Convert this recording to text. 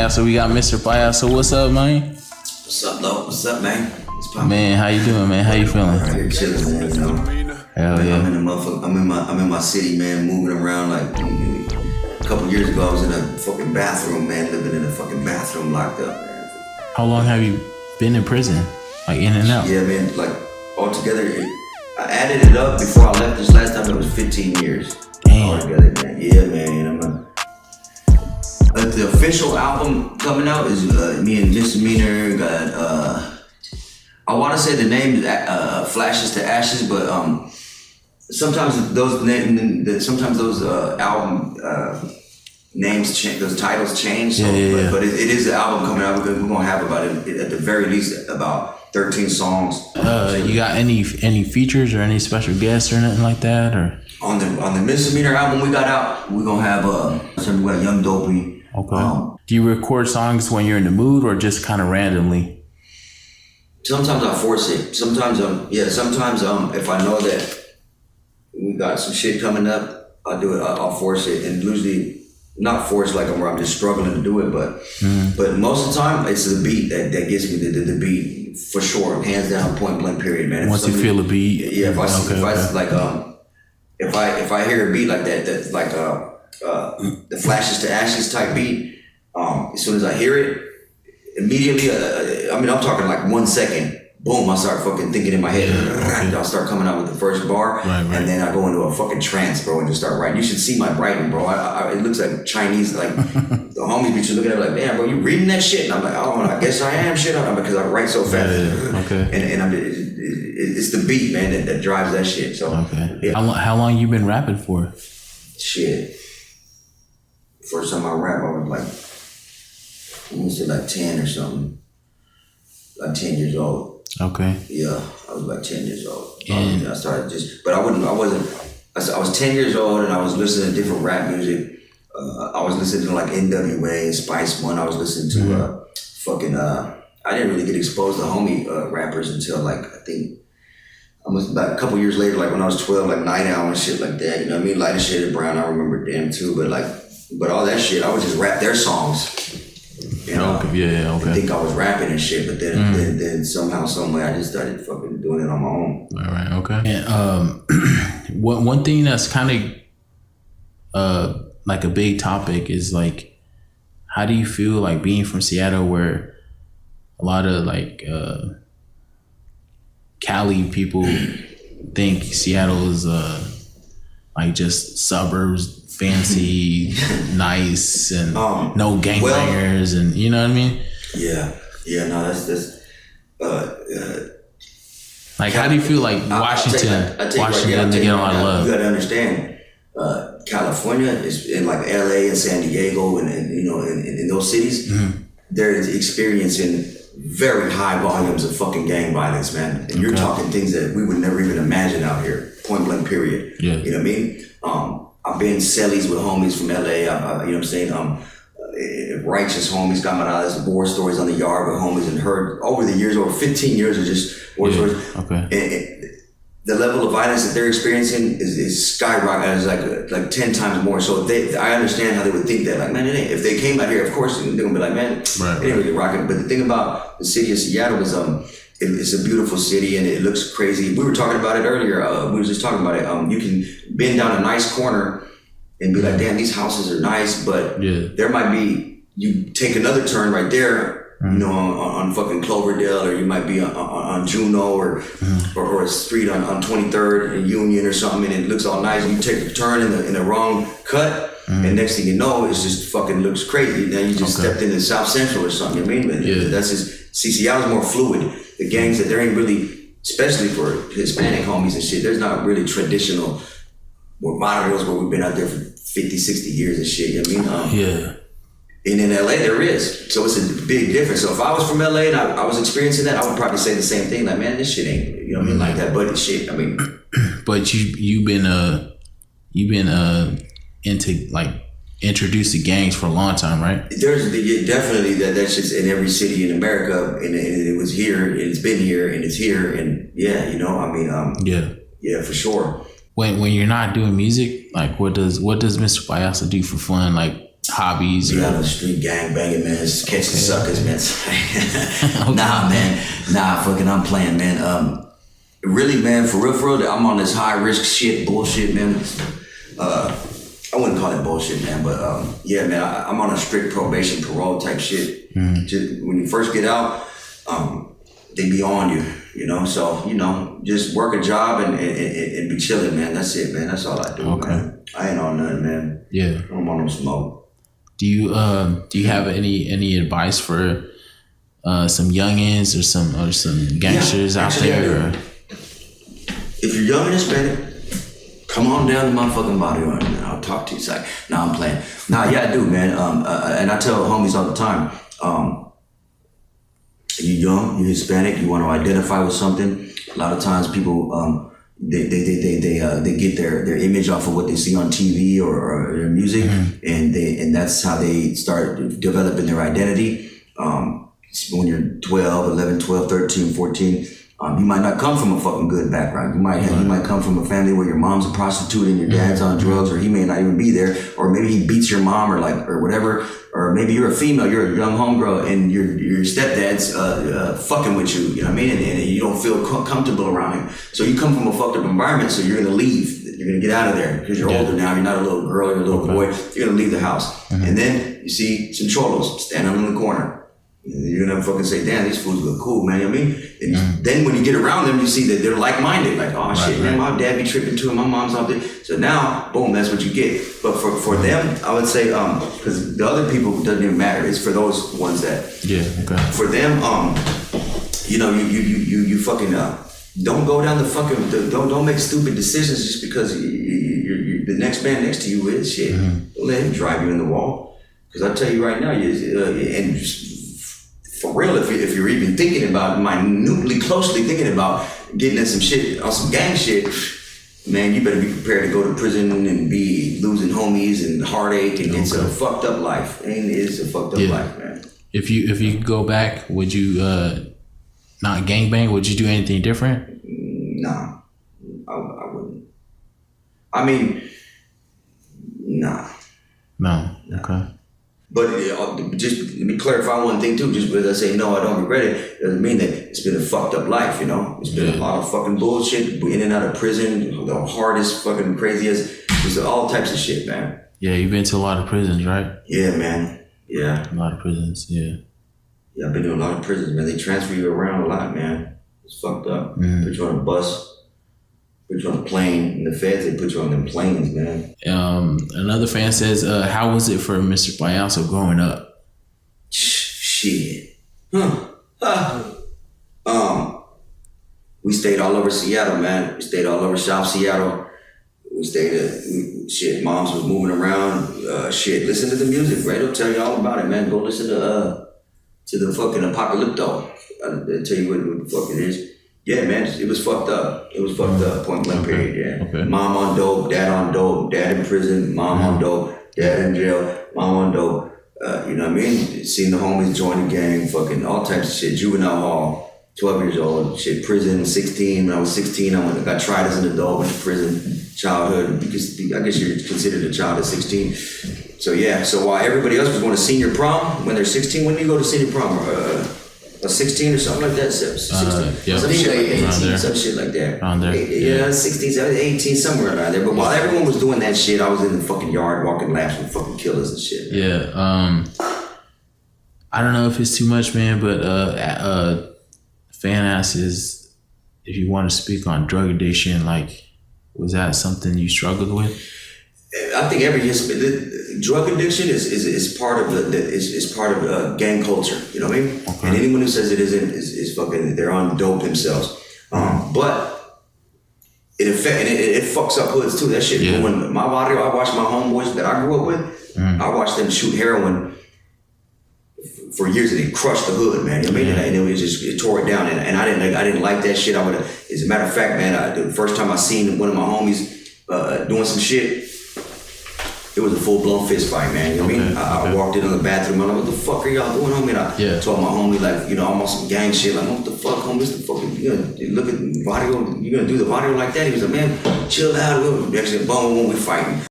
Payaso. We got Mr. Payaso. What's up, man? What's up, though? What's up, man? Man, how you doing, man? How you feeling? Right here chilling, man. You know. Hell yeah. I'm in my city, man. Moving around like a couple years ago. I was in a fucking bathroom, man. Living in a fucking bathroom, locked up, man. How long have you been in prison? Like in and out? Yeah, man. Like altogether, I added it up before I left this last time. It was 15 years. Damn. Altogether, man. Yeah, man. The official album coming out is me and Misdemeanor got. I want to say the name is Flashes to Ashes, but sometimes those album names change, those titles change. So, yeah. But it is the album coming out. We're gonna have about it at the very least about 13 songs. You got any features or any special guests or nothing like that, or on the Misdemeanor album we got out, we're gonna have we got Young Dopey. Okay. Do you record songs when you're in the mood or just kind of randomly? Sometimes I force it. Sometimes if I know that we got some shit coming up, I'll do it. I'll force it, and usually not force like where I'm just struggling to do it, but most of the time it's the beat that gets me the beat for sure, hands down, point blank, period, man. Once you feel a beat, yeah. If I hear a beat like that, that's like the Flashes to Ashes type beat. As soon as I hear it, immediately, I'm talking like 1 second, boom, I start fucking thinking in my head. Okay. I'll start coming out with the first bar, right. And then I go into a fucking trance, bro, and just start writing. You should see my writing, bro. It looks like Chinese, like the homies be just looking at me like, man, bro, you reading that shit? And I'm like, oh, I guess I am shit, because I write so fast. Yeah. Okay. And it's the beat, man, that drives that shit. So, okay. Yeah. How long you been rapping for? Shit. First time I rap, I was like, I want to say like 10 or something. Like 10 years old. Okay. Yeah, I was like 10 years old. And I started I was 10 years old and I was listening to different rap music. I was listening to like NWA and Spice One. I was listening to I didn't really get exposed to homie rappers until like, I think, almost about a couple years later, like when I was 12, like Night Owl and shit like that. You know what I mean? Lighter Shade of Brown, I remember them too. But all that shit, I would just rap their songs. You know? Okay. I think I was rapping and shit, but then somehow, some way, I just started fucking doing it on my own. All right, okay. And one thing that's kind of like a big topic is like, how do you feel like being from Seattle, where a lot of like Cali people think Seattle is like just suburbs, fancy, nice, and no gangbangers, and you know what I mean? Yeah, no, that's like, how do you feel like Washington doesn't get a lot of love? You gotta understand, California is in like LA and San Diego, and you know, in those cities, they're experiencing very high volumes of fucking gang violence, man. And you're talking things that we would never even imagine out here, point blank, period. Yeah. You know what I mean? I've been cellies with homies from LA, you know what I'm saying? Righteous homies, got my knowledge, war stories on the yard with homies, and heard over the years, over 15 years of just war stories. Okay. And the level of violence that they're experiencing is skyrocketing, it's like 10 times more. So I understand how they would think that, like, man, if they came out here, of course, they're gonna be like, man, it ain't really rocking. But the thing about the city of Seattle is, it's a beautiful city and it looks crazy. We were talking about it earlier. We were just talking about it. You can bend down a nice corner and be like, damn, these houses are nice, but there might be, you take another turn right there, you know, on fucking Cloverdale, or you might be on Juneau or a street on 23rd and Union or something, and it looks all nice. You take a turn in the wrong cut, and next thing you know, it's just fucking looks crazy. Now you just stepped into South Central or something. You know what I mean? That's just, Seattle's more fluid. The gangs that there ain't really, especially for Hispanic homies and shit, there's not really traditional monorails where we've been out there for 50, 60 years and shit. You know what I mean? And in LA there is. So it's a big difference. So if I was from LA and I was experiencing that, I would probably say the same thing. Like, man, this shit ain't, you know what I mean, like that buddy shit. I mean, but you've been into like introduced to gangs for a long time, right? There's definitely that's just in every city in America, and it was here, and it's been here, and it's here, and yeah, you know, I mean, yeah, for sure. When you're not doing music, like what does Mr. Payaso do for fun? Like, hobbies? You have a street gang banging, man. Catching suckers, man. Nah, man. Nah, fucking I'm playing, man. Really, man, for real, I'm on this high risk shit, bullshit, man. I wouldn't call it bullshit, man, but yeah, man, I'm on a strict probation, parole type shit. Just, when you first get out, they be on you, you know. So, you know, just work a job and be chilling, man. That's it, man. That's all I do, man. I ain't on nothing, man. Yeah. I don't want no smoke. Do you have any advice for some youngins or some gangsters out there? If you're young and Hispanic, come on down to my fucking body on it, man. I'll talk to you. It's like, nah, I'm playing. Nah, yeah, I do, man. And I tell homies all the time, you're young, you're Hispanic, you want to identify with something. A lot of times people, they get their image off of what they see on TV or their music, and that's how they start developing their identity. When you're 11, 12, 13, 14, you might not come from a fucking good background. You might come from a family where your mom's a prostitute and your dad's on drugs, or he may not even be there, or maybe he beats your mom or whatever, or maybe you're a female, you're a young homegirl, and your stepdad's fucking with you, you know what I mean? And you don't feel comfortable around him. So you come from a fucked up environment, so you're gonna leave. You're gonna get out of there because you're older now. You're not a little girl, you're a little boy. You're gonna leave the house, and then you see some cholos standing in the corner. You're gonna fucking say, damn, these fools look cool, man, you know what I mean? And then when you get around them, you see that they're like-minded. Like, oh shit, man, my dad be tripping too, and my mom's out there. So now, boom, that's what you get. But for them, I would say, because the other people, it doesn't even matter. It's for those ones that, for them, you know, you fucking, don't go down the fucking, don't make stupid decisions just because the next man next to you is shit. Don't let him drive you in the wall. Because I tell you right now, and for real, if you're even thinking about, minutely, closely thinking about getting in some shit, on some gang shit, man, you better be prepared to go to prison and be losing homies and heartache, and it's a fucked up life. And it's a fucked up life, man. If you could go back, would you not gangbang? Would you do anything different? Nah, I wouldn't. I mean, nah. No. Okay. But just let me clarify one thing too. Just because I say no, I don't regret it, doesn't mean that it's been a fucked up life, you know? It's been a lot of fucking bullshit, in and out of prison, the hardest, fucking craziest, just all types of shit, man. Yeah, you've been to a lot of prisons, right? Yeah, man. Yeah. A lot of prisons, yeah. Yeah, I've been to a lot of prisons, man. They transfer you around a lot, man. It's fucked up. Put you on a bus, put you on a plane. In the feds, they put you on them planes, man. Another fan says, how was it for Mr. Payaso growing up? Shit. We stayed all over Seattle, man. We stayed all over South Seattle. We stayed shit, moms was moving around. Shit, listen to the music, right? I'll tell you all about it, man. Go listen to the fucking Apocalypto. I'll tell you what the fuck it is. Yeah, man, it was fucked up. It was fucked up, point blank period, yeah. Okay. Mom on dope, dad in prison, mom on dope, dad in jail, mom on dope. You know what I mean? Seeing the homies join the gang, fucking all types of shit. Juvenile hall, 12 years old, shit, prison, 16. When I was 16, I got tried as an adult, went to prison, childhood. Because I guess you're considered a child at 16. So yeah, so while everybody else was going to senior prom, when they're 16, when do you go to senior prom? 16 or something like that, 16, some shit like 18, some shit like that. Around there. Yeah, 16, 17, 18, somewhere around there. But while everyone was doing that shit, I was in the fucking yard walking laps with fucking killers and shit. Yeah, I don't know if it's too much, man, but fan asks if you want to speak on drug addiction, like, was that something you struggled with? I think drug addiction is part of gang culture. You know what I mean? Okay. And anyone who says it isn't is fucking, they're on dope themselves. But it fucks up hoods too. That shit. Yeah. When my barrio, I watched my homeboys that I grew up with. I watched them shoot heroin for years, and it crushed the hood, man. You know what I mean? And it tore it down, and I didn't like that shit. As a matter of fact, man, the first time I seen one of my homies doing some shit, it was a full-blown fist fight, man. You know what I mean? I walked into the bathroom, I'm like, what the fuck are y'all doing, homie? And I told my homie, like, you know, almost some gang shit. Like, what the fuck, homie? What's the fucking, you gonna look at the video, you gonna do the video like that? He was like, man, chill out. Actually, boom, we fighting.